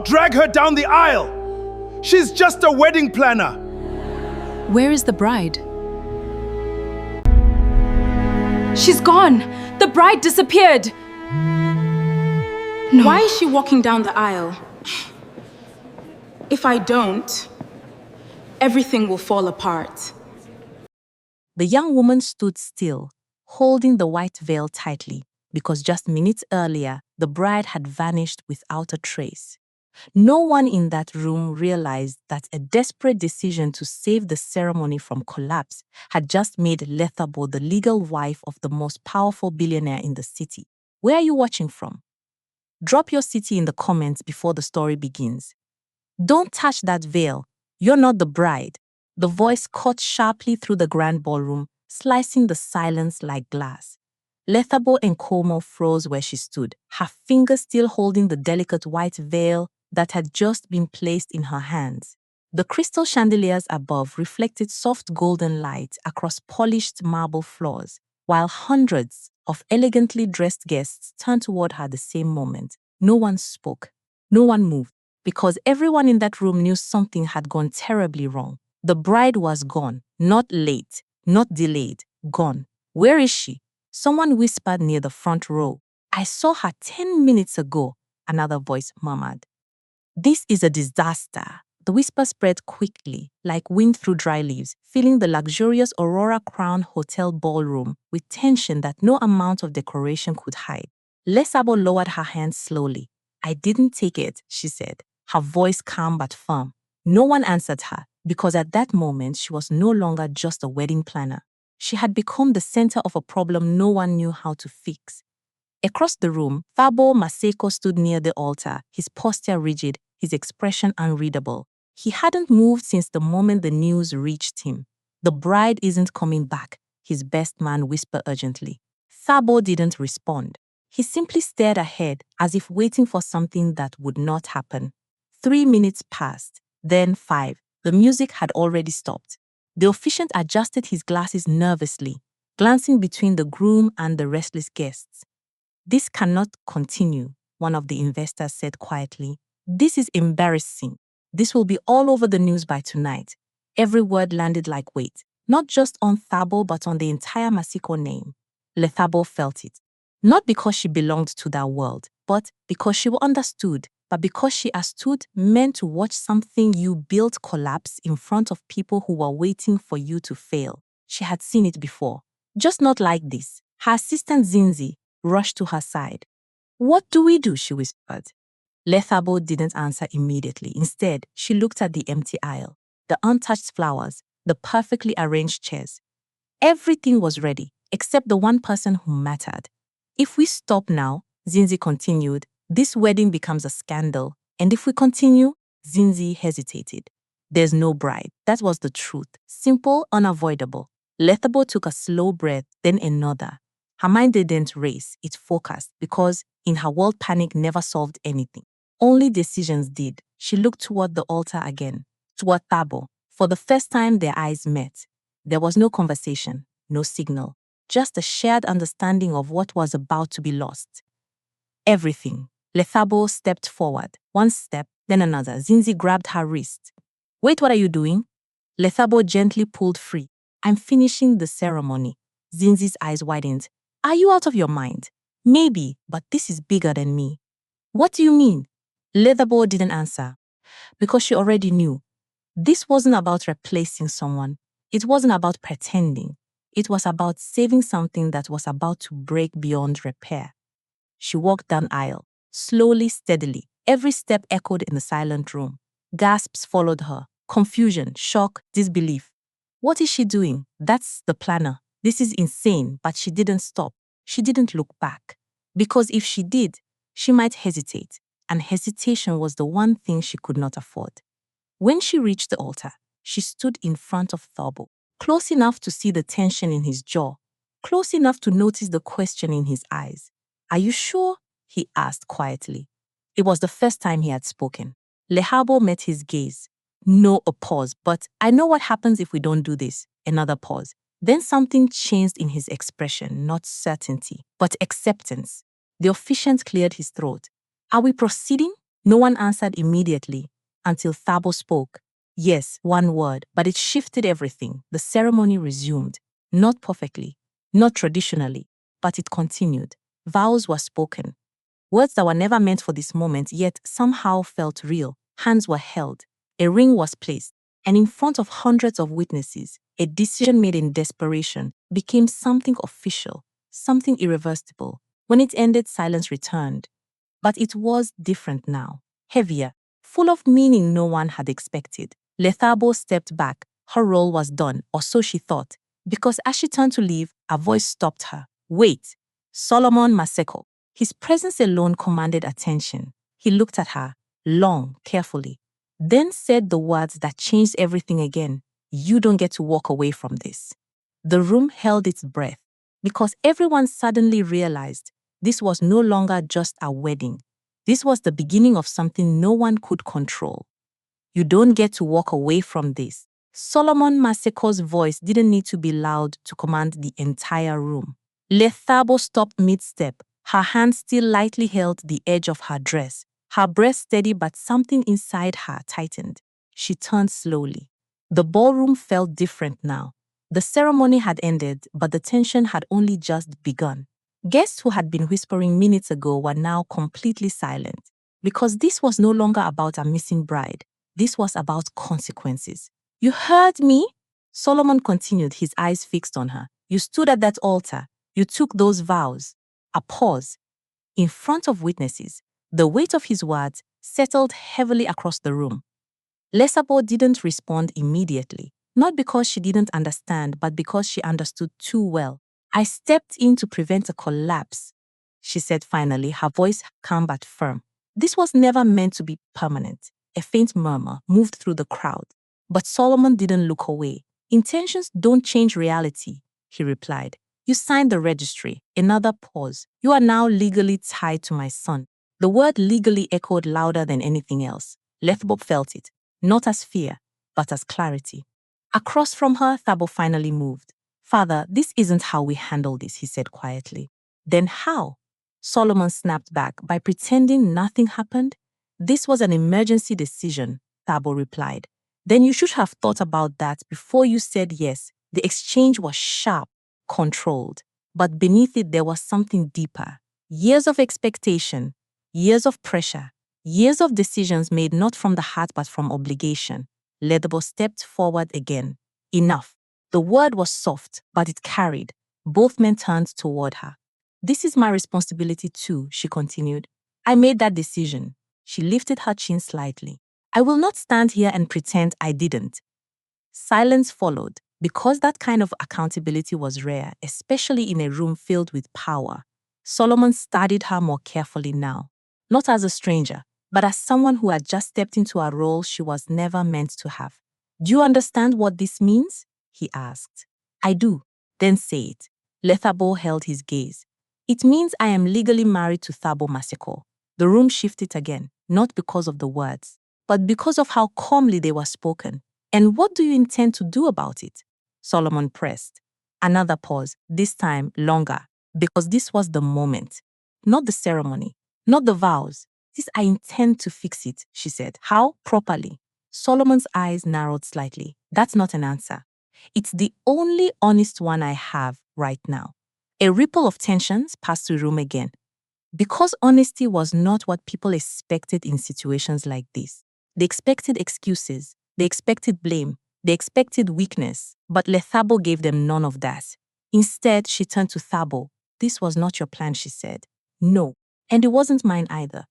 Don't drag her down the aisle. She's just a wedding planner. Where is the bride? She's gone! The bride disappeared! No. Why is she walking down the aisle? If I don't, everything will fall apart. The young woman stood still, holding the white veil tightly, because just minutes earlier, the bride had vanished without a trace. No one in that room realized that a desperate decision to save the ceremony from collapse had just made Lethabo the legal wife of the most powerful billionaire in the city. Where are you watching from? Drop your city in the comments before the story begins. Don't touch that veil. You're not the bride. The voice cut sharply through the grand ballroom, slicing the silence like glass. Lethabo Nkomo froze where she stood, her fingers still holding the delicate white veil that had just been placed in her hands. The crystal chandeliers above reflected soft golden light across polished marble floors, while hundreds of elegantly dressed guests turned toward her at the same moment. No one spoke. No one moved, because everyone in that room knew something had gone terribly wrong. The bride was gone, not late, not delayed, gone. Where is she? Someone whispered near the front row. I saw her 10 minutes ago, another voice murmured. This is a disaster. The whisper spread quickly, like wind through dry leaves, filling the luxurious Aurora Crown Hotel ballroom with tension that no amount of decoration could hide. Lethabo lowered her hands slowly. I didn't take it, she said, her voice calm but firm. No one answered her, because at that moment she was no longer just a wedding planner. She had become the center of a problem no one knew how to fix. Across the room, Thabo Maseko stood near the altar, his posture rigid, his expression unreadable. He hadn't moved since the moment the news reached him. The bride isn't coming back, his best man whispered urgently. Thabo didn't respond. He simply stared ahead, as if waiting for something that would not happen. 3 minutes passed, then 5. The music had already stopped. The officiant adjusted his glasses nervously, glancing between the groom and the restless guests. This cannot continue, one of the investors said quietly. This is embarrassing. This will be all over the news by tonight. Every word landed like weight, not just on Thabo but on the entire Masiko name. Lethabo felt it. Not because she belonged to that world, but because she understood, but because she understood meant to watch something you built collapse in front of people who were waiting for you to fail. She had seen it before, just not like this. Her assistant Zinzi rushed to her side. What do we do? She whispered. Lethabo didn't answer immediately. Instead, she looked at the empty aisle, the untouched flowers, the perfectly arranged chairs. Everything was ready, except the one person who mattered. If we stop now, Zinzi continued, this wedding becomes a scandal. And if we continue, Zinzi hesitated. There's no bride. That was the truth. Simple, unavoidable. Lethabo took a slow breath, then another. Her mind didn't race, it focused, because in her world panic never solved anything. Only decisions did. She looked toward the altar again, toward Thabo. For the first time, their eyes met. There was no conversation, no signal, just a shared understanding of what was about to be lost. Everything. Lethabo stepped forward, one step, then another. Zinzi grabbed her wrist. Wait, what are you doing? Lethabo gently pulled free. I'm finishing the ceremony. Zinzi's eyes widened. Are you out of your mind? Maybe, but this is bigger than me. What do you mean? Lethabo didn't answer, because she already knew. This wasn't about replacing someone. It wasn't about pretending. It was about saving something that was about to break beyond repair. She walked down aisle, slowly, steadily. Every step echoed in the silent room. Gasps followed her. Confusion, shock, disbelief. What is she doing? That's the planner. This is insane, but she didn't stop. She didn't look back. Because if she did, she might hesitate, and hesitation was the one thing she could not afford. When she reached the altar, she stood in front of Thabo, close enough to see the tension in his jaw, close enough to notice the question in his eyes. Are you sure? He asked quietly. It was the first time he had spoken. Lethabo met his gaze. No, a pause, but I know what happens if we don't do this. Another pause. Then something changed in his expression, not certainty, but acceptance. The officiant cleared his throat. Are we proceeding? No one answered immediately until Thabo spoke. Yes, one word, but it shifted everything. The ceremony resumed. Not perfectly, not traditionally, but it continued. Vows were spoken. Words that were never meant for this moment, yet somehow felt real. Hands were held. A ring was placed. And in front of hundreds of witnesses, a decision made in desperation became something official, something irreversible. When it ended, silence returned. But it was different now, heavier, full of meaning no one had expected. Lethabo stepped back. Her role was done, or so she thought, because as she turned to leave, a voice stopped her. Wait, Solomon Maseko. His presence alone commanded attention. He looked at her, long, carefully, then said the words that changed everything again. You don't get to walk away from this. The room held its breath, because everyone suddenly realized this was no longer just a wedding. This was the beginning of something no one could control. You don't get to walk away from this. Solomon Maseko's voice didn't need to be loud to command the entire room. Lethabo stopped mid-step. Her hand still lightly held the edge of her dress. Her breath steady, but something inside her tightened. She turned slowly. The ballroom felt different now. The ceremony had ended, but the tension had only just begun. Guests who had been whispering minutes ago were now completely silent, because this was no longer about a missing bride. This was about consequences. You heard me? Solomon continued, his eyes fixed on her. You stood at that altar. You took those vows. A pause. In front of witnesses, the weight of his words settled heavily across the room. Lesabo didn't respond immediately, not because she didn't understand, but because she understood too well. I stepped in to prevent a collapse, she said finally, her voice calm but firm. This was never meant to be permanent. A faint murmur moved through the crowd. But Solomon didn't look away. Intentions don't change reality, he replied. You signed the registry. Another pause. You are now legally tied to my son. The word legally echoed louder than anything else. Lethbob felt it, not as fear, but as clarity. Across from her, Thabo finally moved. Father, this isn't how we handle this, he said quietly. Then how? Solomon snapped back. By pretending nothing happened? This was an emergency decision, Thabo replied. Then you should have thought about that before you said yes. The exchange was sharp, controlled, but beneath it there was something deeper. Years of expectation, years of pressure, years of decisions made not from the heart but from obligation. Ledabo stepped forward again. Enough. The word was soft, but it carried. Both men turned toward her. This is my responsibility too, she continued. I made that decision. She lifted her chin slightly. I will not stand here and pretend I didn't. Silence followed, because that kind of accountability was rare, especially in a room filled with power. Solomon studied her more carefully now, not as a stranger, but as someone who had just stepped into a role she was never meant to have. Do you understand what this means? He asked. I do. Then say it. Lethabo held his gaze. It means I am legally married to Thabo Maseko. The room shifted again, not because of the words, but because of how calmly they were spoken. And what do you intend to do about it? Solomon pressed. Another pause, this time longer, because this was the moment. Not the ceremony, not the vows. This I intend to fix it, she said. How? Properly. Solomon's eyes narrowed slightly. That's not an answer. It's the only honest one I have right now. A ripple of tensions passed through the room again. Because honesty was not what people expected in situations like this. They expected excuses. They expected blame. They expected weakness. But Lethabo gave them none of that. Instead, she turned to Thabo. This was not your plan, she said. No. And it wasn't mine either.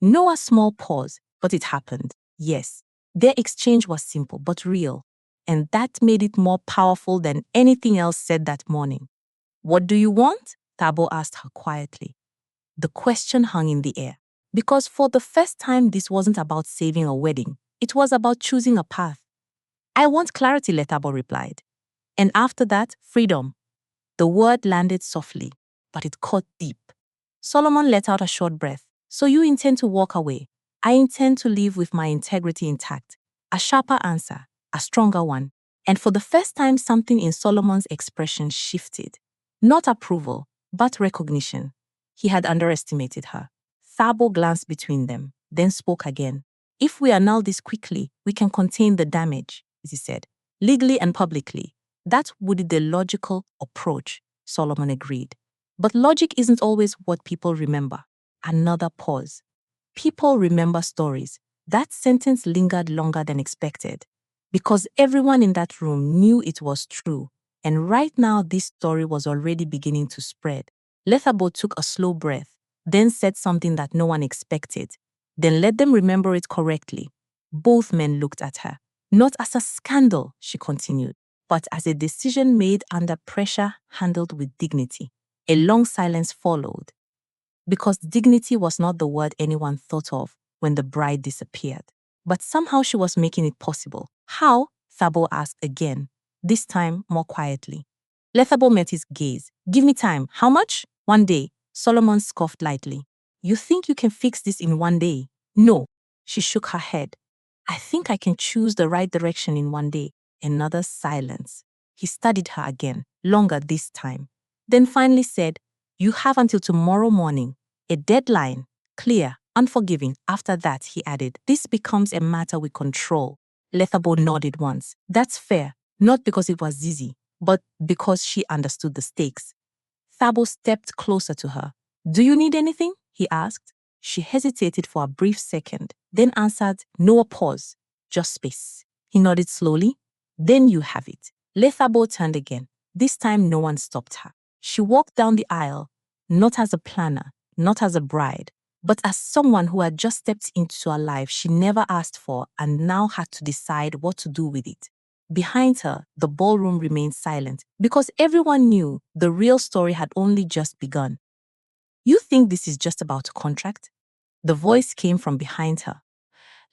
No, a small pause, but it happened. Yes. Their exchange was simple, but real. And that made it more powerful than anything else said that morning. What do you want? Thabo asked her quietly. The question hung in the air. Because for the first time, this wasn't about saving a wedding. It was about choosing a path. I want clarity, Lethabo replied. And after that, freedom. The word landed softly, but it cut deep. Solomon let out a short breath. So you intend to walk away? I intend to live with my integrity intact. A sharper answer, a stronger one. And for the first time, something in Solomon's expression shifted. Not approval, but recognition. He had underestimated her. Thabo glanced between them. then spoke again. If we annul this quickly, we can contain the damage, he said, legally and publicly. That would be the logical approach, Solomon agreed. But logic isn't always what people remember. Another pause. People remember stories. That sentence lingered longer than expected because everyone in that room knew it was true. And right now, this story was already beginning to spread. Lethabo took a slow breath, then said something that no one expected. Then let them remember it correctly. Both men looked at her. Not as a scandal, she continued, but as a decision made under pressure, handled with dignity. A long silence followed, because dignity was not the word anyone thought of when the bride disappeared. But somehow she was making it possible. How? Thabo asked again, this time more quietly. Lethabo met his gaze. Give me time. How much? 1 day. Solomon scoffed lightly. You think you can fix this in 1 day? No. She shook her head. I think I can choose the right direction in 1 day. Another silence. He studied her again, longer this time. Then finally said, you have until tomorrow morning. A deadline. Clear, unforgiving. After that, he added, this becomes a matter we control. Lethabo nodded once. That's fair. Not because it was easy, but because she understood the stakes. Thabo stepped closer to her. Do you need anything? He asked. She hesitated for a brief second, then answered, no, a pause. Just space. He nodded slowly. Then you have it. Lethabo turned again. This time no one stopped her. She walked down the aisle, not as a planner, not as a bride, but as someone who had just stepped into a life she never asked for and now had to decide what to do with it. Behind her, the ballroom remained silent because everyone knew the real story had only just begun. You think this is just about a contract? The voice came from behind her.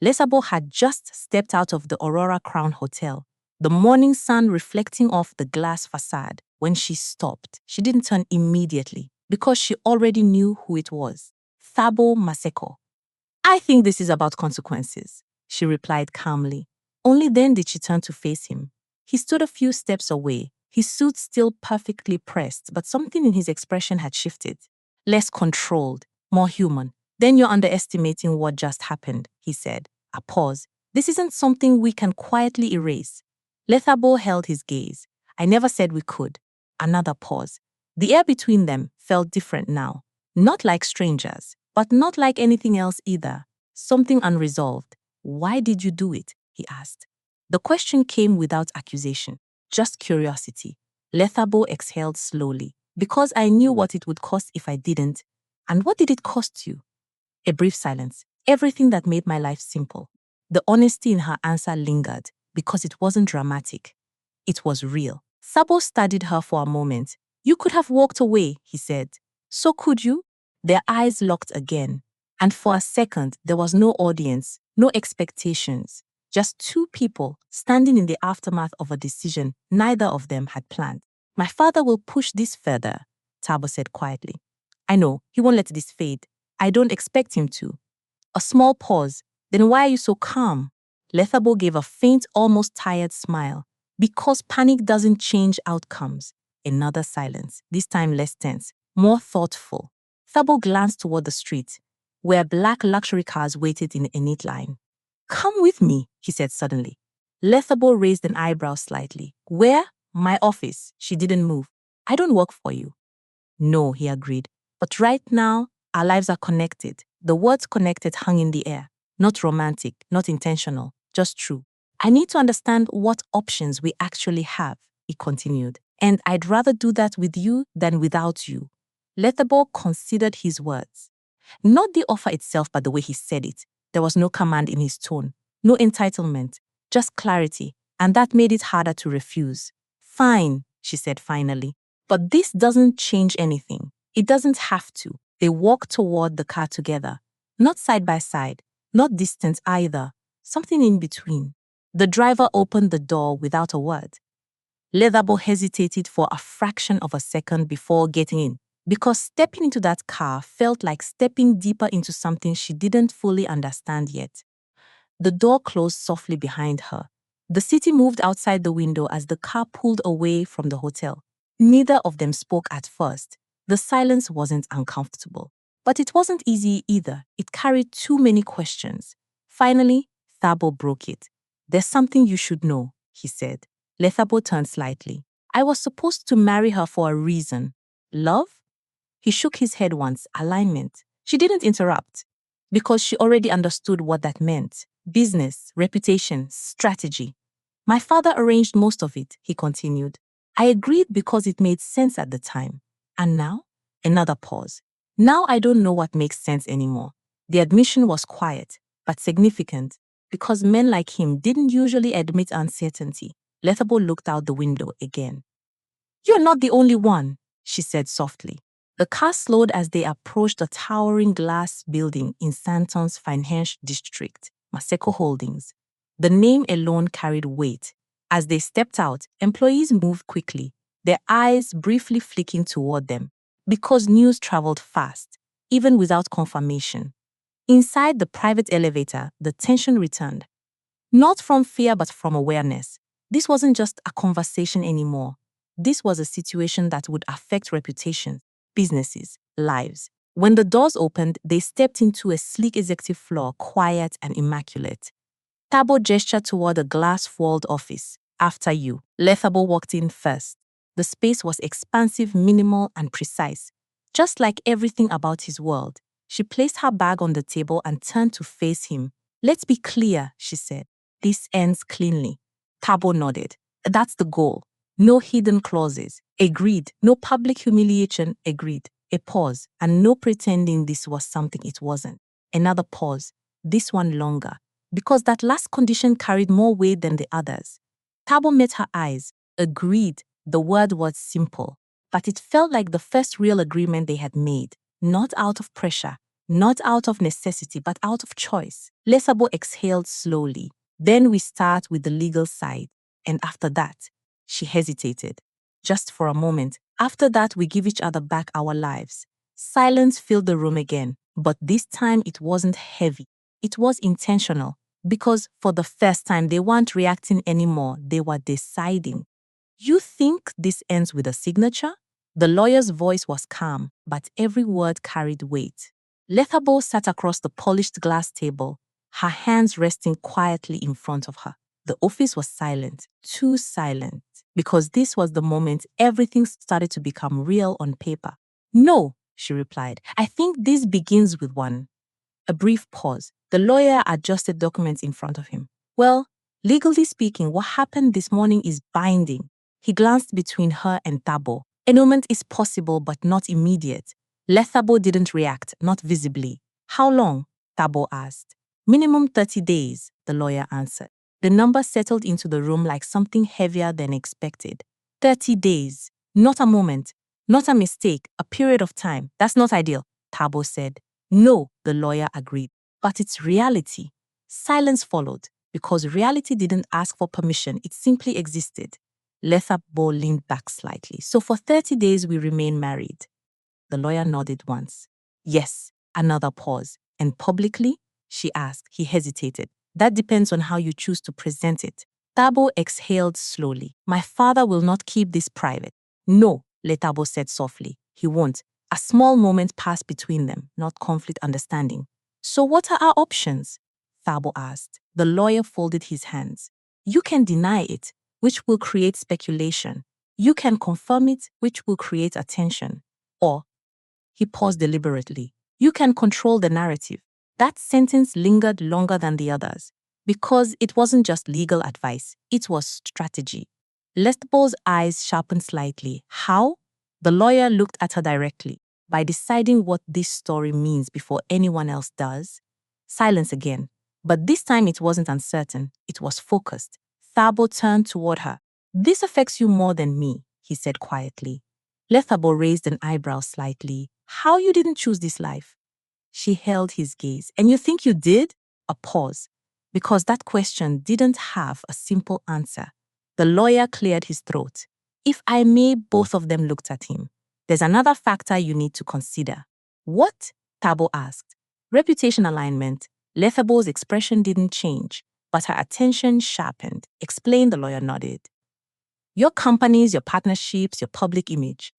Lesabo had just stepped out of the Aurora Crown Hotel, the morning sun reflecting off the glass facade. When she stopped, she didn't turn immediately because she already knew who it was. Thabo Maseko. I think this is about consequences, she replied calmly. Only then did she turn to face him. He stood a few steps away, his suit still perfectly pressed, but something in his expression had shifted. Less controlled, more human. Then you're underestimating what just happened, he said. A pause. This isn't something we can quietly erase. Lethabo held his gaze. I never said we could. Another pause. The air between them felt different now. Not like strangers, but not like anything else either. Something unresolved. Why did you do it? He asked. The question came without accusation, just curiosity. Lethabo exhaled slowly. Because I knew what it would cost if I didn't. And what did it cost you? A brief silence. Everything that made my life simple. The honesty in her answer lingered because it wasn't dramatic. It was real. Sabo studied her for a moment. You could have walked away, he said. So could you? Their eyes locked again. And for a second, there was no audience, no expectations. Just two people standing in the aftermath of a decision neither of them had planned. My father will push this further, Tabo said quietly. I know, he won't let this fade. I don't expect him to. A small pause. Then why are you so calm? Lethabo gave a faint, almost tired smile. Because panic doesn't change outcomes. Another silence, this time less tense, more thoughtful. Thabo glanced toward the street, where black luxury cars waited in a neat line. Come with me, he said suddenly. Lethabo raised an eyebrow slightly. Where? My office. She didn't move. I don't work for you. No, he agreed. But right now, our lives are connected. The words connected hung in the air. Not romantic, not intentional, just true. I need to understand what options we actually have, he continued. And I'd rather do that with you than without you. Lethabo considered his words. Not the offer itself, but the way he said it. There was no command in his tone, no entitlement, just clarity, and that made it harder to refuse. Fine, she said finally. But this doesn't change anything. It doesn't have to. They walked toward the car together. Not side by side, not distant either. Something in between. The driver opened the door without a word. Lethabo hesitated for a fraction of a second before getting in, because stepping into that car felt like stepping deeper into something she didn't fully understand yet. The door closed softly behind her. The city moved outside the window as the car pulled away from the hotel. Neither of them spoke at first. The silence wasn't uncomfortable, But it wasn't easy either. It carried too many questions. Finally, Thabo broke it. "There's something you should know," he said. Lethabo turned slightly. "I was supposed to marry her for a reason." "Love?" He shook his head once. "Alignment." She didn't interrupt, because she already understood what that meant. Business, reputation, strategy. "My father arranged most of it," he continued. "I agreed because it made sense at the time. And now?" Another pause. "Now I don't know what makes sense anymore." The admission was quiet, but significant, because men like him didn't usually admit uncertainty. Lethabo looked out the window again. "You're not the only one," she said softly. The car slowed as they approached a towering glass building in Santon's financial district, Maseko Holdings. The name alone carried weight. As they stepped out, employees moved quickly, their eyes briefly flicking toward them, because news traveled fast, even without confirmation. Inside the private elevator, the tension returned. Not from fear, but from awareness. This wasn't just a conversation anymore. This was a situation that would affect reputations, businesses, lives. When the doors opened, they stepped into a sleek executive floor, quiet and immaculate. Thabo gestured toward a glass-walled office. "After you." Lethabo walked in first. The space was expansive, minimal, and precise, just like everything about his world. She placed her bag on the table and turned to face him. "Let's be clear," she said. "This ends cleanly." Thabo nodded. "That's the goal. No hidden clauses." "Agreed." "No public humiliation." "Agreed." A pause, and no pretending this was something it wasn't. Another pause, this one longer, because that last condition carried more weight than the others. Thabo met her eyes. Agreed. The word was simple, but it felt like the first real agreement they had made, not out of pressure, not out of necessity, but out of choice. Lethabo exhaled slowly. "Then we start with the legal side. And after that," she hesitated, "just for a moment, after that we give each other back our lives." Silence filled the room again, but this time it wasn't heavy. It was intentional, because for the first time they weren't reacting anymore, they were deciding. "You think this ends with a signature?" The lawyer's voice was calm, but every word carried weight. Lethabo sat across the polished glass table, her hands resting quietly in front of her. The office was silent, too silent, because this was the moment everything started to become real on paper. "No," she replied. "I think this begins with one." A brief pause. The lawyer adjusted documents in front of him. "Well, legally speaking, what happened this morning is binding." He glanced between her and Thabo. "Annulment is possible, but not immediate." Lethabo didn't react, not visibly. "How long?" Thabo asked. "Minimum 30 days, the lawyer answered. The number settled into the room like something heavier than expected. 30 days. Not a moment. Not a mistake. A period of time. "That's not ideal," Thabo said. "No," the lawyer agreed. "But it's reality." Silence followed, because reality didn't ask for permission, it simply existed. Lethabo leaned back slightly. "So for 30 days we remain married." The lawyer nodded once. "Yes." Another pause. "And publicly?" she asked. He hesitated. "That depends on how you choose to present it." Thabo exhaled slowly. "My father will not keep this private." "No," Lethabo said softly. "He won't." A small moment passed between them, not conflict, understanding. "So what are our options?" Thabo asked. The lawyer folded his hands. "You can deny it, which will create speculation. You can confirm it, which will create attention. Or," he paused deliberately, "you can control the narrative." That sentence lingered longer than the others, because it wasn't just legal advice, it was strategy. Lethbo's eyes sharpened slightly. "How?" The lawyer looked at her directly. "By deciding what this story means before anyone else does." Silence again. But this time it wasn't uncertain, it was focused. Thabo turned toward her. "This affects you more than me," he said quietly. Lethabo raised an eyebrow slightly. "How you didn't choose this life?" She held his gaze. "And you think you did?" A pause, because that question didn't have a simple answer. The lawyer cleared his throat. "If I may," both of them looked at him. "There's another factor you need to consider." "What?" Thabo asked. "Reputation alignment." Lethabo's expression didn't change, but her attention sharpened. "Explain," the lawyer nodded. "Your companies, your partnerships, your public image."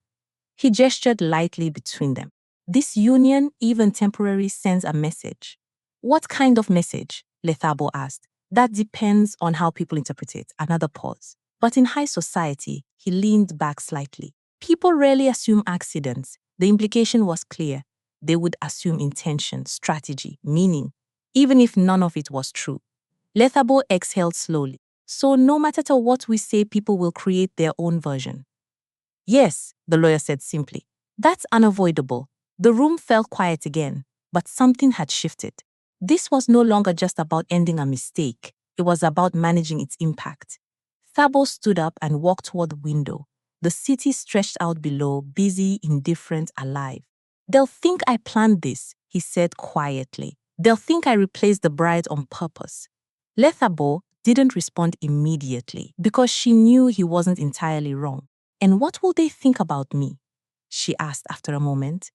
He gestured lightly between them. This union, even temporary, sends a message. What kind of message? Lethabo asked. That depends on how people interpret it. Another pause. But in high society, he leaned back slightly. People rarely assume accidents. The implication was clear. They would assume intention, strategy, meaning, even if none of it was true. Lethabo exhaled slowly. So no matter what we say, people will create their own version. Yes, the lawyer said simply. That's unavoidable. The room fell quiet again, but something had shifted. This was no longer just about ending a mistake. It was about managing its impact. Thabo stood up and walked toward the window. The city stretched out below, busy, indifferent, alive. They'll think I planned this, he said quietly. They'll think I replaced the bride on purpose. Lethabo didn't respond immediately because she knew he wasn't entirely wrong. And what will they think about me? She asked after a moment.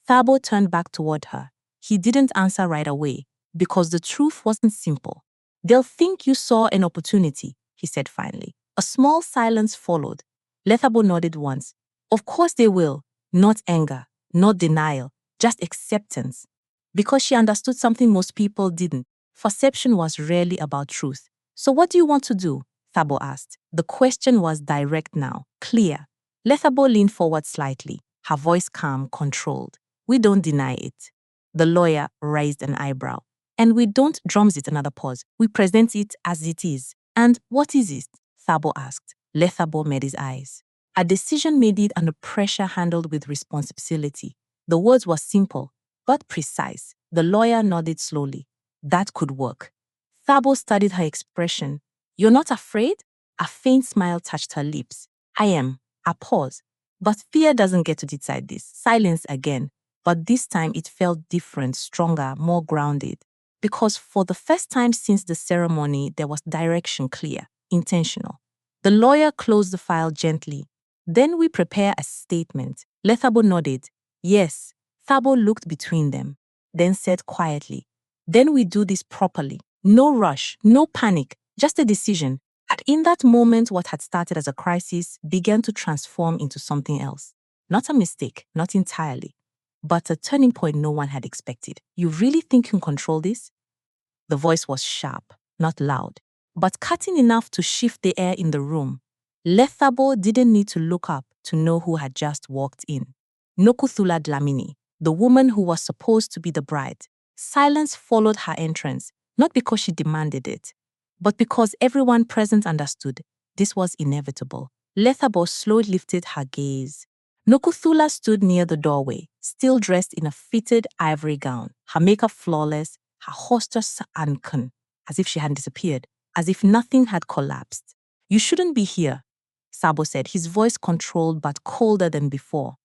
Thabo turned back toward her. He didn't answer right away because the truth wasn't simple. They'll think you saw an opportunity, he said finally. A small silence followed. Lethabo nodded once. Of course they will. Not anger, not denial, just acceptance. Because she understood something most people didn't. Perception was rarely about truth. So what do you want to do? Thabo asked. The question was direct now, clear. Lethabo leaned forward slightly, her voice calm, controlled. We don't deny it. The lawyer raised an eyebrow. And we don't drums it, another pause. We present it as it is. And what is it? Thabo asked. Lethabo made his eyes. A decision made it under pressure handled with responsibility. The words were simple, but precise. The lawyer nodded slowly. That could work. Thabo studied her expression. You're not afraid? A faint smile touched her lips. I am. A pause. But fear doesn't get to decide this. Silence again. But this time it felt different, stronger, more grounded. Because for the first time since the ceremony, there was direction clear, intentional. The lawyer closed the file gently. Then we prepare a statement. Lethabo nodded. Yes. Thabo looked between them. Then said quietly. Then we do this properly. No rush, no panic, just a decision. And in that moment, what had started as a crisis began to transform into something else. Not a mistake, not entirely, but a turning point no one had expected. You really think you can control this? The voice was sharp, not loud, but cutting enough to shift the air in the room. Lethabo didn't need to look up to know who had just walked in. Nokuthula Dlamini, the woman who was supposed to be the bride. Silence followed her entrance, not because she demanded it, but because everyone present understood this was inevitable. Lethabo slowly lifted her gaze. Nokuthula stood near the doorway, still dressed in a fitted ivory gown, her makeup flawless, her hostess uncan, as if she hadn't disappeared, as if nothing had collapsed. You shouldn't be here, Sabo said, his voice controlled but colder than before.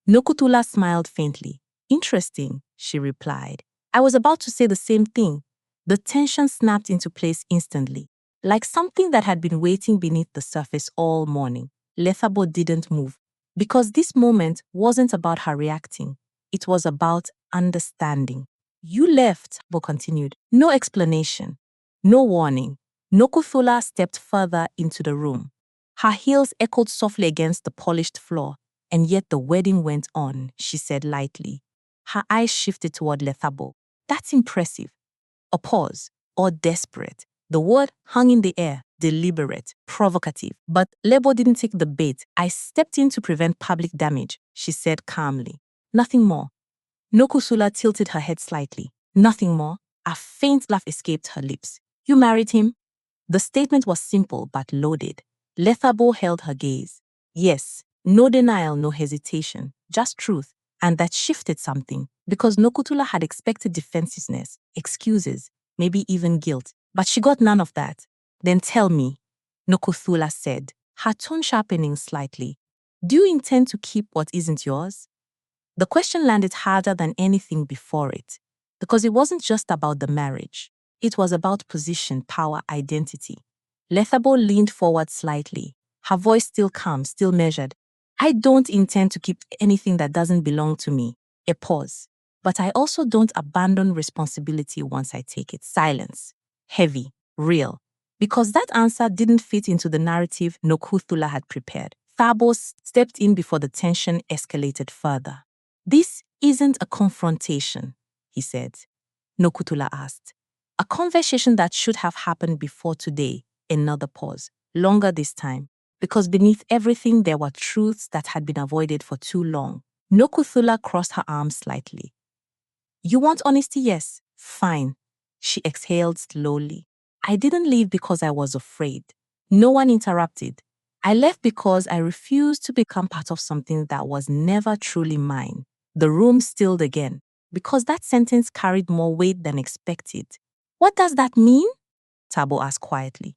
Nokutula smiled faintly. Interesting, she replied. I was about to say the same thing. The tension snapped into place instantly, like something that had been waiting beneath the surface all morning. Lethabo didn't move, because this moment wasn't about her reacting. It was about understanding. You left, Bo continued. No explanation, no warning. Nokuthula stepped further into the room. Her heels echoed softly against the polished floor, and yet the wedding went on, she said lightly. Her eyes shifted toward Lethabo. That's impressive. A pause, or desperate. The word hung in the air, deliberate, provocative. But Lebo didn't take the bait. I stepped in to prevent public damage, she said calmly. Nothing more. Nokusula tilted her head slightly. Nothing more. A faint laugh escaped her lips. You married him? The statement was simple but loaded. Lethabo held her gaze. Yes, no denial, no hesitation, just truth. And that shifted something, because Nokutula had expected defensiveness, excuses, maybe even guilt. But she got none of that. Then tell me, Nokuthula said, her tone sharpening slightly. Do you intend to keep what isn't yours? The question landed harder than anything before it, because it wasn't just about the marriage. It was about position, power, identity. Lethabo leaned forward slightly, her voice still calm, still measured. I don't intend to keep anything that doesn't belong to me. A pause. But I also don't abandon responsibility once I take it. Silence. Heavy. Real. Because that answer didn't fit into the narrative Nokuthula had prepared. Thabo stepped in before the tension escalated further. This isn't a confrontation, he said. Nokutula asked. A conversation that should have happened before today. Another pause. Longer this time. Because beneath everything there were truths that had been avoided for too long. Nokuthula crossed her arms slightly. You want honesty? Yes. Fine. She exhaled slowly. I didn't leave because I was afraid. No one interrupted. I left because I refused to become part of something that was never truly mine. The room stilled again, because that sentence carried more weight than expected. What does that mean? Tabo asked quietly.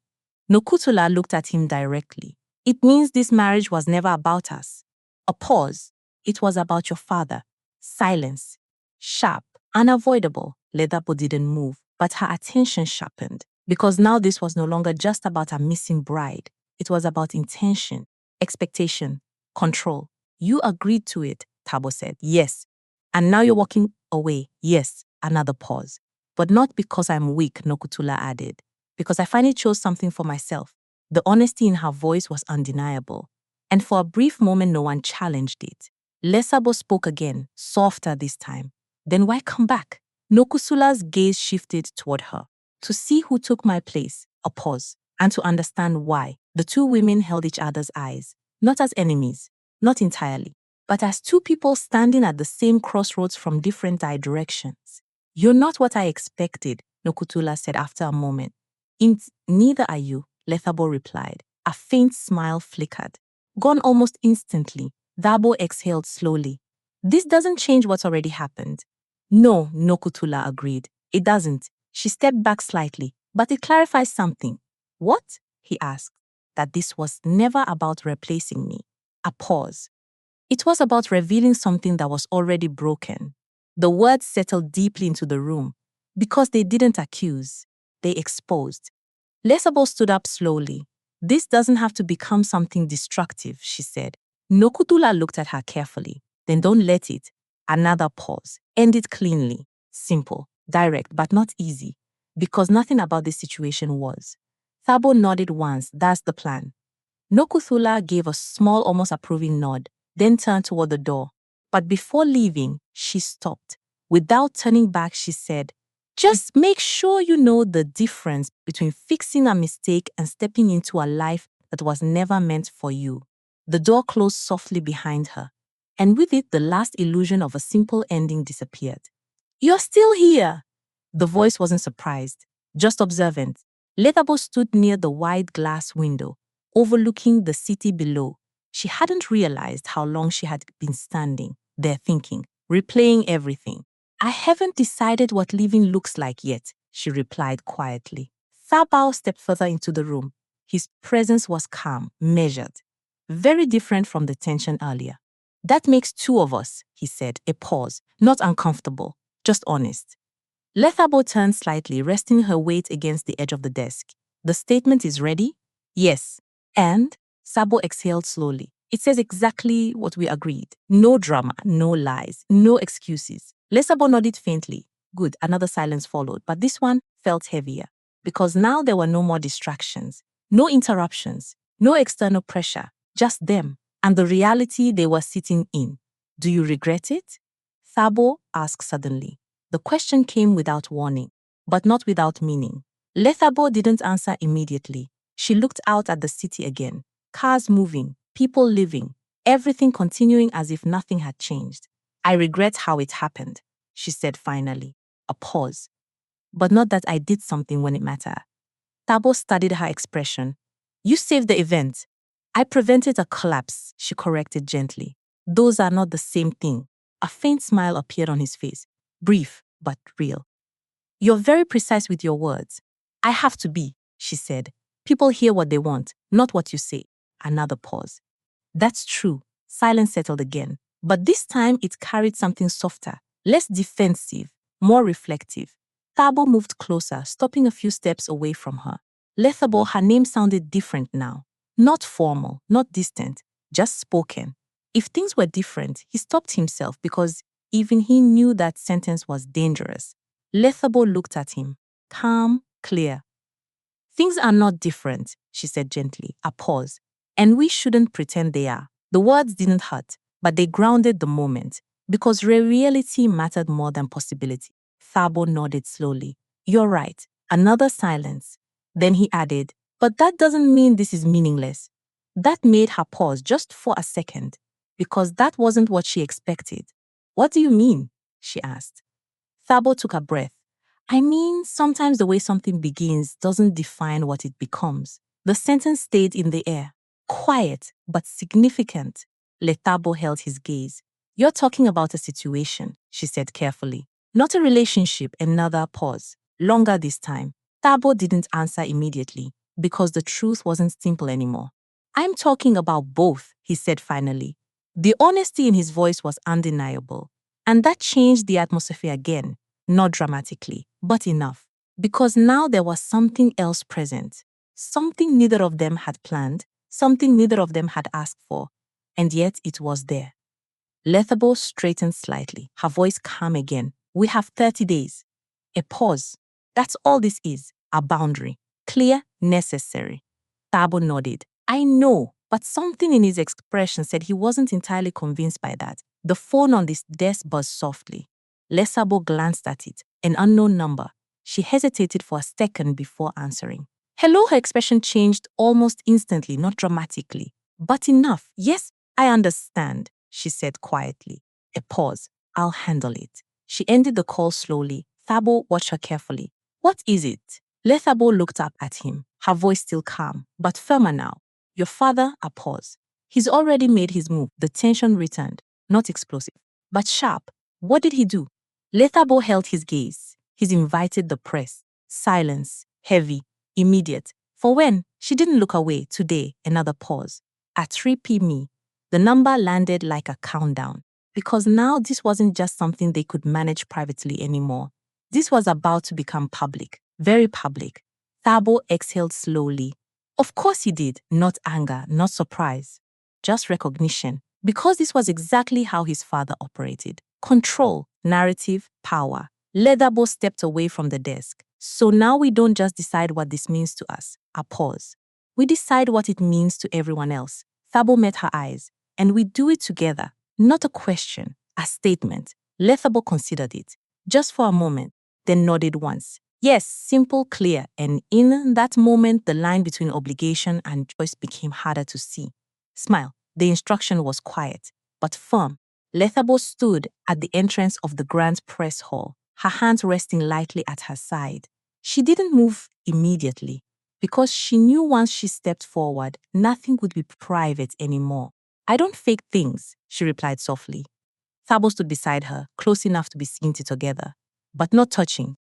Nokutula looked at him directly. It means this marriage was never about us. A pause. It was about your father. Silence. Sharp. Unavoidable. Ledabo didn't move, but her attention sharpened. Because now this was no longer just about a missing bride. It was about intention, expectation, control. You agreed to it, Tabo said. Yes. And now you're walking away. Yes. Another pause. But not because I'm weak, Nokutula added. Because I finally chose something for myself. The honesty in her voice was undeniable. And for a brief moment, no one challenged it. Lesabo spoke again, softer this time. Then why come back? Nokusula's gaze shifted toward her. To see who took my place, a pause, and to understand why. The two women held each other's eyes, not as enemies, not entirely, but as two people standing at the same crossroads from different directions. You're not what I expected, Nokutula said after a moment. Neither are you, Lethabo replied. A faint smile flickered. Gone almost instantly, Thabo exhaled slowly. This doesn't change what's already happened. No, Nokutula agreed. It doesn't. She stepped back slightly, but it clarifies something. What? He asked. That this was never about replacing me. A pause. It was about revealing something that was already broken. The words settled deeply into the room because they didn't accuse, they exposed. Lesabo stood up slowly. This doesn't have to become something destructive, she said. Nokutula looked at her carefully. Then don't let it. Another pause. End it cleanly. Simple, direct, but not easy. Because nothing about this situation was. Thabo nodded once. That's the plan. Nokuthula gave a small, almost approving nod, then turned toward the door. But before leaving, she stopped. Without turning back, she said, just make sure you know the difference between fixing a mistake and stepping into a life that was never meant for you. The door closed softly behind her, and with it the last illusion of a simple ending disappeared. You're still here! The voice wasn't surprised, just observant. Lethabo stood near the wide glass window, overlooking the city below. She hadn't realized how long she had been standing there thinking, replaying everything. I haven't decided what living looks like yet, she replied quietly. Thabao stepped further into the room. His presence was calm, measured, very different from the tension earlier. That makes two of us, he said, a pause, not uncomfortable, just honest. Lethabo turned slightly, resting her weight against the edge of the desk. The statement is ready? Yes. And? Sabo exhaled slowly. It says exactly what we agreed. No drama, no lies, no excuses. Lesabo nodded faintly. Good, another silence followed, but this one felt heavier. Because now there were no more distractions, no interruptions, no external pressure, just them, and the reality they were sitting in. Do you regret it? Thabo asked suddenly. The question came without warning, but not without meaning. Lethabo didn't answer immediately. She looked out at the city again. Cars moving, people living, everything continuing as if nothing had changed. I regret how it happened, she said finally. A pause. But not that I did something when it mattered. Thabo studied her expression. You saved the event. I prevented a collapse, she corrected gently. Those are not the same thing. A faint smile appeared on his face. Brief, but real. You're very precise with your words. I have to be, she said. People hear what they want, not what you say. Another pause. That's true. Silence settled again. But this time it carried something softer, less defensive, more reflective. Thabo moved closer, stopping a few steps away from her. Lethabo, her name sounded different now. Not formal, not distant, just spoken. If things were different, he stopped himself because even he knew that sentence was dangerous. Lethabo looked at him, calm, clear. Things are not different, she said gently, a pause. And we shouldn't pretend they are. The words didn't hurt, but they grounded the moment. because reality mattered more than possibility. Thabo nodded slowly. You're right. Another silence. Then he added, but that doesn't mean this is meaningless. That made her pause just for a second, because that wasn't what she expected. What do you mean? She asked. Thabo took a breath. I mean, sometimes the way something begins doesn't define what it becomes. The sentence stayed in the air, quiet but significant. Thabo held his gaze. You're talking about a situation, she said carefully. Not a relationship. Another pause. Longer this time. Thabo didn't answer immediately, because the truth wasn't simple anymore. I'm talking about both, he said finally. The honesty in his voice was undeniable, and that changed the atmosphere again, not dramatically, but enough, because now there was something else present, something neither of them had planned, something neither of them had asked for, and yet it was there. Lethabo straightened slightly, her voice calm again. We have 30 days. A pause. That's all this is, a boundary. Clear, necessary. Thabo nodded. I know, but something in his expression said he wasn't entirely convinced by that. The phone on his desk buzzed softly. Lesabo glanced at it, an unknown number. She hesitated for a second before answering. Hello, her expression changed almost instantly, not dramatically. But enough. Yes, I understand, she said quietly. A pause. I'll handle it. She ended the call slowly. Thabo watched her carefully. What is it? Lethabo looked up at him, her voice still calm, but firmer now. Your father, a pause. He's already made his move. The tension returned, not explosive, but sharp. What did he do? Lethabo held his gaze. He's invited the press. Silence, heavy, immediate. For when? She didn't look away. Today, another pause. At 3 p.m., the number landed like a countdown, because now this wasn't just something they could manage privately anymore. This was about to become public, very public. Thabo exhaled slowly. Of course he did, not anger, not surprise, just recognition, because this was exactly how his father operated. Control, narrative, power. Lethabo stepped away from the desk. So now we don't just decide what this means to us, a pause. We decide what it means to everyone else. Thabo met her eyes, and we do it together. Not a question, a statement. Lethabo considered it, just for a moment, then nodded once. Yes, simple, clear, and in that moment, the line between obligation and choice became harder to see. Smile. The instruction was quiet, but firm. Lethabo stood at the entrance of the grand press hall, her hands resting lightly at her side. She didn't move immediately, because she knew once she stepped forward, nothing would be private anymore. I don't fake things, she replied softly. Thabo stood beside her, close enough to be seen together, but not touching.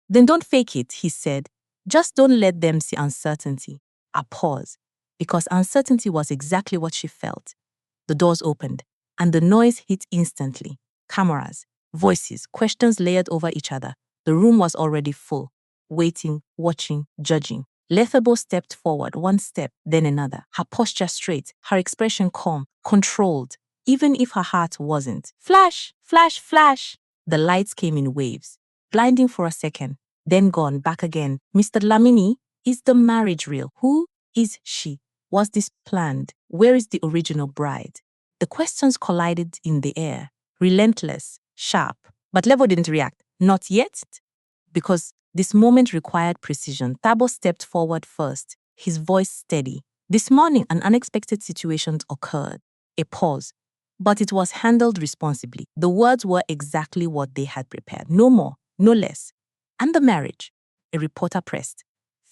Then don't fake it, he said. Just don't let them see uncertainty. A pause, because uncertainty was exactly what she felt. The doors opened, and the noise hit instantly. Cameras, voices, questions layered over each other. The room was already full, waiting, watching, judging. Lethabo stepped forward, one step, then another, her posture straight, her expression calm, controlled, even if her heart wasn't. Flash, flash, flash! The lights came in waves, blinding for a second, then gone, back again. Mr. Lamini, is the marriage real? Who is she? Was this planned? Where is the original bride? The questions collided in the air, relentless, sharp. But Levo didn't react. Not yet, because this moment required precision. Thabo stepped forward first, his voice steady. This morning, an unexpected situation occurred. A pause. But it was handled responsibly. The words were exactly what they had prepared. No more, no less. And the marriage, a reporter pressed.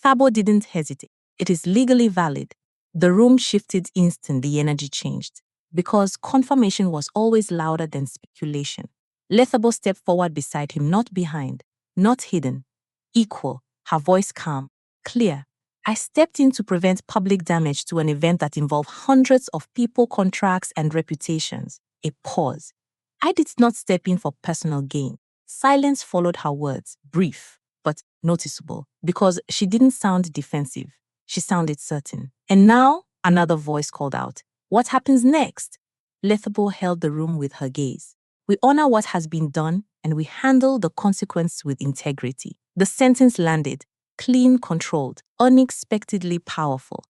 Thabo didn't hesitate. It is legally valid. The room shifted instantly, the energy changed, because confirmation was always louder than speculation. Lethabo stepped forward beside him, not behind, not hidden, equal, her voice calm, clear. I stepped in to prevent public damage to an event that involved hundreds of people, contracts, and reputations. A pause. I did not step in for personal gain. Silence followed her words, brief, but noticeable, because she didn't sound defensive. She sounded certain. And now, another voice called out, what happens next? Lethabo held the room with her gaze. We honor what has been done, and we handle the consequence with integrity. The sentence landed, clean, controlled, unexpectedly powerful.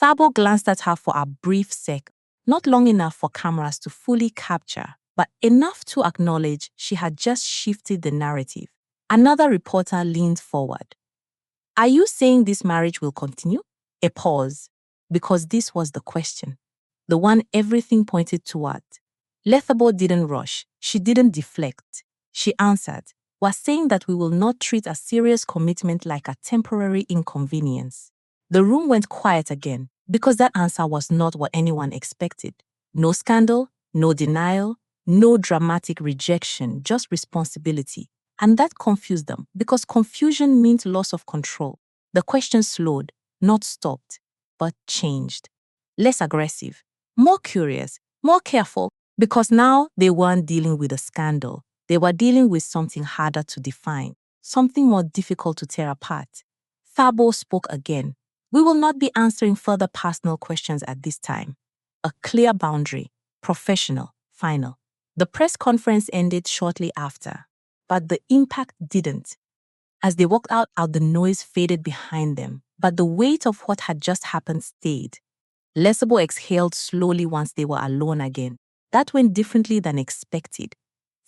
Thabo glanced at her for a brief sec, not long enough for cameras to fully capture. but enough to acknowledge she had just shifted the narrative. Another reporter leaned forward. Are you saying this marriage will continue? A pause, because this was the question, the one everything pointed toward. Lethabo didn't rush. She didn't deflect. She answered, we're saying that we will not treat a serious commitment like a temporary inconvenience. The room went quiet again, because that answer was not what anyone expected. No scandal, no denial, no dramatic rejection, just responsibility. And that confused them, because confusion meant loss of control. The question slowed, not stopped, but changed. Less aggressive, more curious, more careful, because now they weren't dealing with a scandal. They were dealing with something harder to define, something more difficult to tear apart. Thabo spoke again. We will not be answering further personal questions at this time. A clear boundary, professional, final. The press conference ended shortly after, but the impact didn't. As they walked out, the noise faded behind them, but the weight of what had just happened stayed. Lesabo exhaled slowly once they were alone again. That went differently than expected.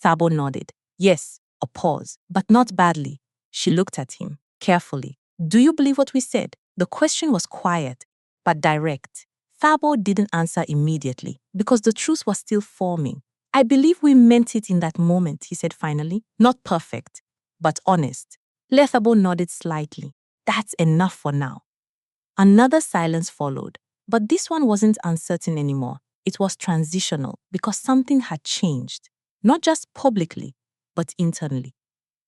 Thabo nodded. Yes, a pause, but not badly. She looked at him, carefully. Do you believe what we said? The question was quiet, but direct. Thabo didn't answer immediately, because the truth was still forming. I believe we meant it in that moment, he said finally. Not perfect, but honest. Lethabo nodded slightly. That's enough for now. Another silence followed, but this one wasn't uncertain anymore. It was transitional because something had changed, not just publicly, but internally.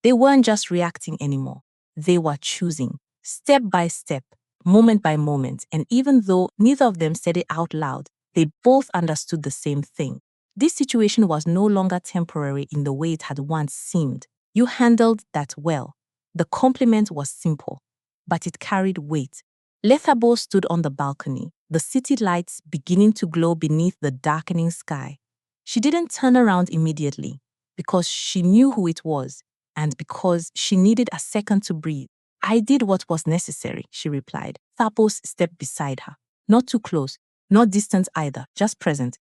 They weren't just reacting anymore. They were choosing, step by step, moment by moment, and even though neither of them said it out loud, they both understood the same thing. This situation was no longer temporary in the way it had once seemed. You handled that well. The compliment was simple, but it carried weight. Lethabo stood on the balcony, the city lights beginning to glow beneath the darkening sky. She didn't turn around immediately, because she knew who it was, and because she needed a second to breathe. I did what was necessary, she replied. Thapos stepped beside her. Not too close, not distant either, just present.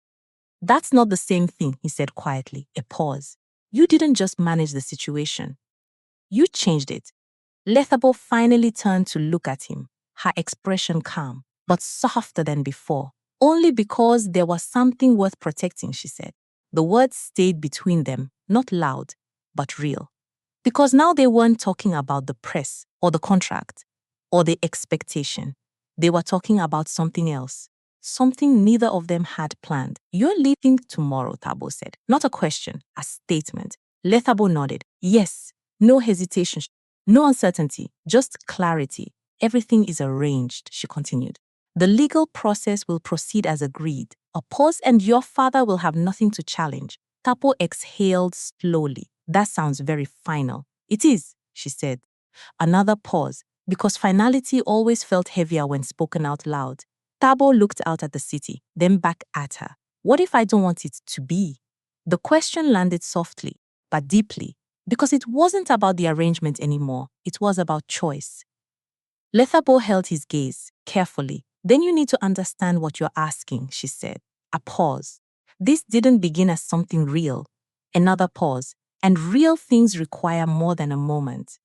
That's not the same thing, he said quietly. A pause. You didn't just manage the situation. You changed it. Lethabo finally turned to look at him, her expression calm, but softer than before. Only because there was something worth protecting, she said. The words stayed between them, not loud, but real. Because now they weren't talking about the press or the contract or the expectation. They were talking about something else, something neither of them had planned. You're leaving tomorrow, Thabo said. Not a question, a statement. Lethabo nodded. Yes, no hesitation, no uncertainty, just clarity. Everything is arranged, she continued. The legal process will proceed as agreed. A pause and your father will have nothing to challenge. Tapo exhaled slowly. That sounds very final. It is, she said. Another pause, because finality always felt heavier when spoken out loud. Tabo looked out at the city, then back at her. What if I don't want it to be? The question landed softly, but deeply, because it wasn't about the arrangement anymore. It was about choice. Lethabo held his gaze, carefully. Then you need to understand what you're asking, she said. A pause. This didn't begin as something real. Another pause. And real things require more than a moment.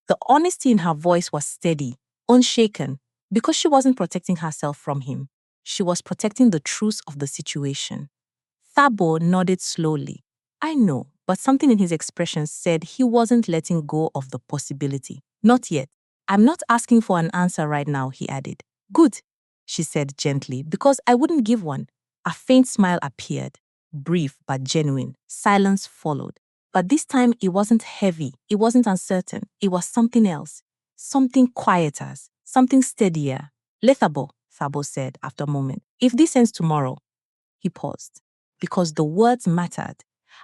The honesty in her voice was steady, unshaken, because she wasn't protecting herself from him. She was protecting the truth of the situation. Thabo nodded slowly. I know, but something in his expression said he wasn't letting go of the possibility. Not yet. I'm not asking for an answer right now, he added. Good, she said gently, because I wouldn't give one. A faint smile appeared, brief but genuine. Silence followed. But this time it wasn't heavy, it wasn't uncertain, it was something else. Something quieter, something steadier. Lethabo, Thabo said after a moment. If this ends tomorrow, he paused, because the words mattered.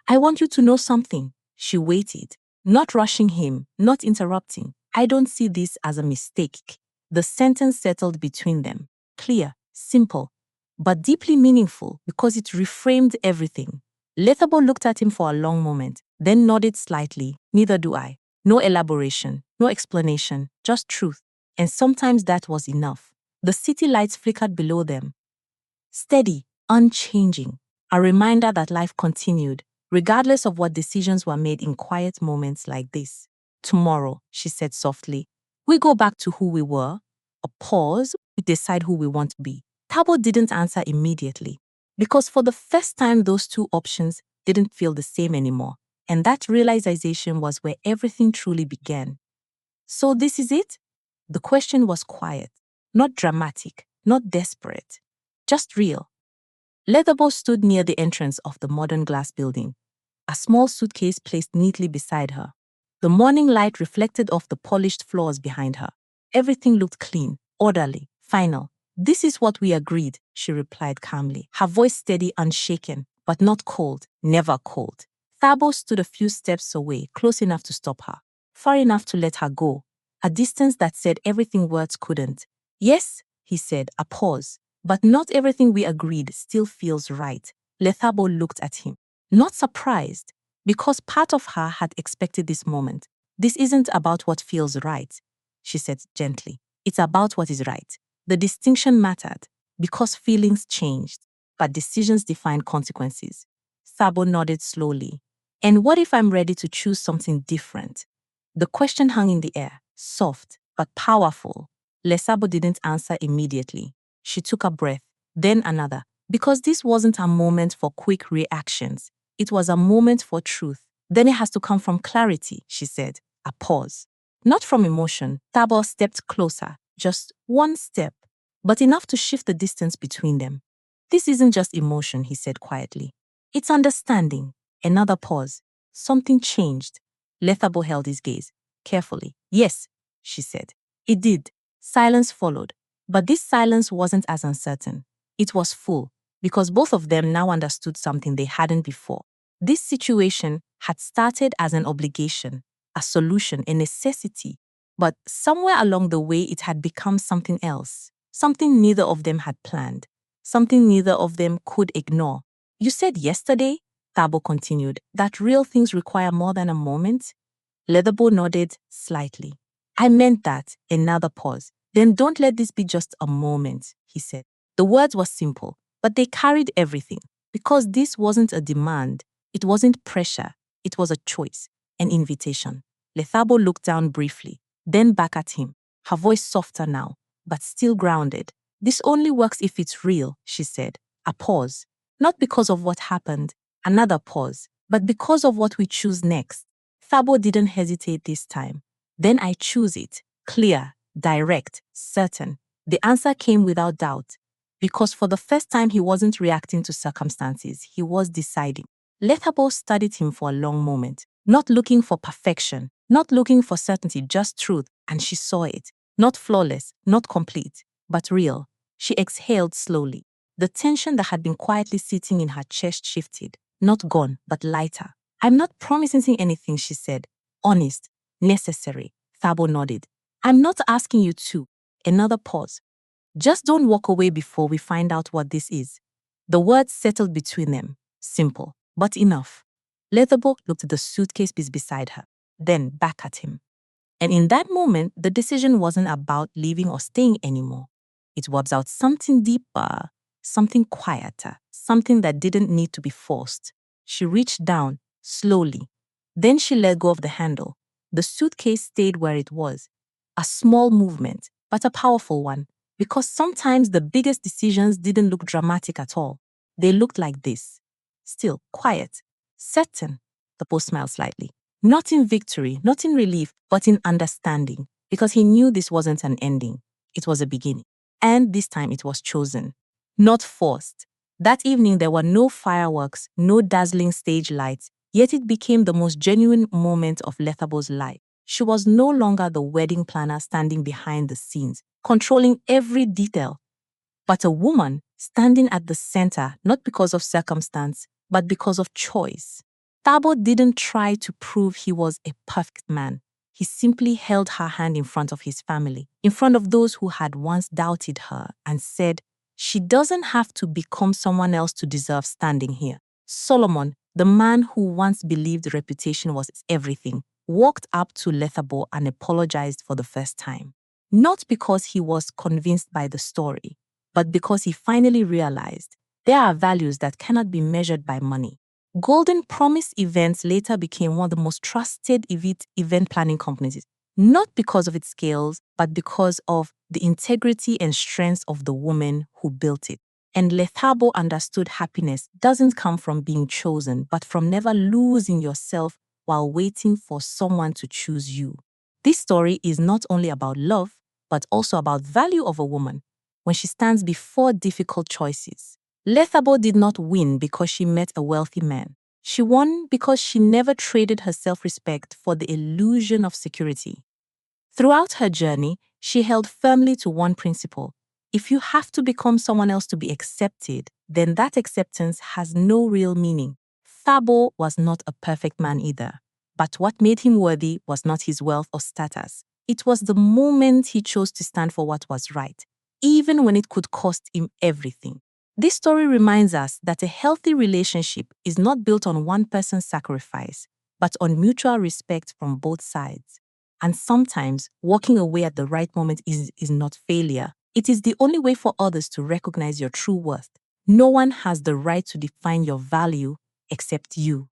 I want you to know something. She waited, not rushing him, not interrupting. I don't see this as a mistake. The sentence settled between them, clear, simple, but deeply meaningful because it reframed everything. Lethabo looked at him for a long moment, then nodded slightly. Neither do I. No elaboration, no explanation, just truth. And sometimes that was enough. The city lights flickered below them. Steady, unchanging. A reminder that life continued, regardless of what decisions were made in quiet moments like this. Tomorrow, she said softly, we go back to who we were. A pause, we decide who we want to be. Thabo didn't answer immediately, because for the first time those two options didn't feel the same anymore, and that realization was where everything truly began. So this is it? The question was quiet, not dramatic, not desperate, just real. Leatherbow stood near the entrance of the modern glass building, a small suitcase placed neatly beside her. The morning light reflected off the polished floors behind her. Everything looked clean, orderly, final. This is what we agreed, she replied calmly, her voice steady, unshaken, but not cold, never cold. Thabo stood a few steps away, close enough to stop her, far enough to let her go, a distance that said everything words couldn't. Yes, he said, a pause. But not everything we agreed still feels right. Lethabo looked at him, not surprised, because part of her had expected this moment. This isn't about what feels right, she said gently. It's about what is right. The distinction mattered, because feelings changed, but decisions defined consequences. Thabo nodded slowly. And what if I'm ready to choose something different? The question hung in the air, soft but powerful. Lesabo didn't answer immediately. She took a breath, then another, because this wasn't a moment for quick reactions. It was a moment for truth. Then it has to come from clarity, she said, a pause. Not from emotion. Thabo stepped closer, just one step, but enough to shift the distance between them. This isn't just emotion, he said quietly. It's understanding. Another pause. Something changed. Lethabo held his gaze, carefully. Yes, she said. It did. Silence followed. But this silence wasn't as uncertain. It was full, because both of them now understood something they hadn't before. This situation had started as an obligation, a solution, a necessity, but somewhere along the way it had become something else, something neither of them had planned, something neither of them could ignore. You said yesterday, Thabo continued, that real things require more than a moment? Leatherbow nodded slightly. I meant that. Another pause. Then don't let this be just a moment, he said. The words were simple, but they carried everything. Because this wasn't a demand, it wasn't pressure, it was a choice, an invitation. Lethabo looked down briefly, then back at him, her voice softer now, but still grounded. This only works if it's real, she said. A pause. Not because of what happened, another pause, but because of what we choose next. Thabo didn't hesitate this time. Then I choose it. Clear, direct, certain. The answer came without doubt. Because for the first time he wasn't reacting to circumstances, he was deciding. Lethabo studied him for a long moment, not looking for perfection, not looking for certainty, just truth, and she saw it. Not flawless, not complete, but real. She exhaled slowly. The tension that had been quietly sitting in her chest shifted, not gone, but lighter. I'm not promising anything, she said. Honest, necessary. Thabo nodded. I'm not asking you to. Another pause. Just don't walk away before we find out what this is. The words settled between them. Simple, but enough. Leatherbow looked at the suitcase beside her, then back at him. And in that moment, the decision wasn't about leaving or staying anymore. It was about something deeper, something quieter, something that didn't need to be forced. She reached down, slowly. Then she let go of the handle. The suitcase stayed where it was. A small movement, but a powerful one, because sometimes the biggest decisions didn't look dramatic at all. They looked like this. Still, quiet, certain. The post smiled slightly. Not in victory, not in relief, but in understanding, because he knew this wasn't an ending. It was a beginning. And this time it was chosen, not forced. That evening there were no fireworks, no dazzling stage lights, yet it became the most genuine moment of Lethabow's life. She was no longer the wedding planner standing behind the scenes, controlling every detail, but a woman standing at the center, not because of circumstance, but because of choice. Thabo didn't try to prove he was a perfect man. He simply held her hand in front of his family, in front of those who had once doubted her, and said, she doesn't have to become someone else to deserve standing here. Solomon, the man who once believed reputation was everything, walked up to Lethabo and apologized for the first time. Not because he was convinced by the story, but because he finally realized There are values that cannot be measured by money. Golden Promise Events later became one of the most trusted event planning companies, not because of its scales, but because of the integrity and strength of the woman who built it. And Lethabo understood happiness doesn't come from being chosen, but from never losing yourself while waiting for someone to choose you. This story is not only about love, but also about value of a woman when she stands before difficult choices. Lethabo did not win because she met a wealthy man. She won because she never traded her self-respect for the illusion of security. Throughout her journey, she held firmly to one principle. If you have to become someone else to be accepted, then that acceptance has no real meaning. Thabo was not a perfect man either. But what made him worthy was not his wealth or status. It was the moment he chose to stand for what was right, even when it could cost him everything. This story reminds us that a healthy relationship is not built on one person's sacrifice, but on mutual respect from both sides. And sometimes walking away at the right moment is not failure. It is the only way for others to recognize your true worth. No one has the right to define your value except you.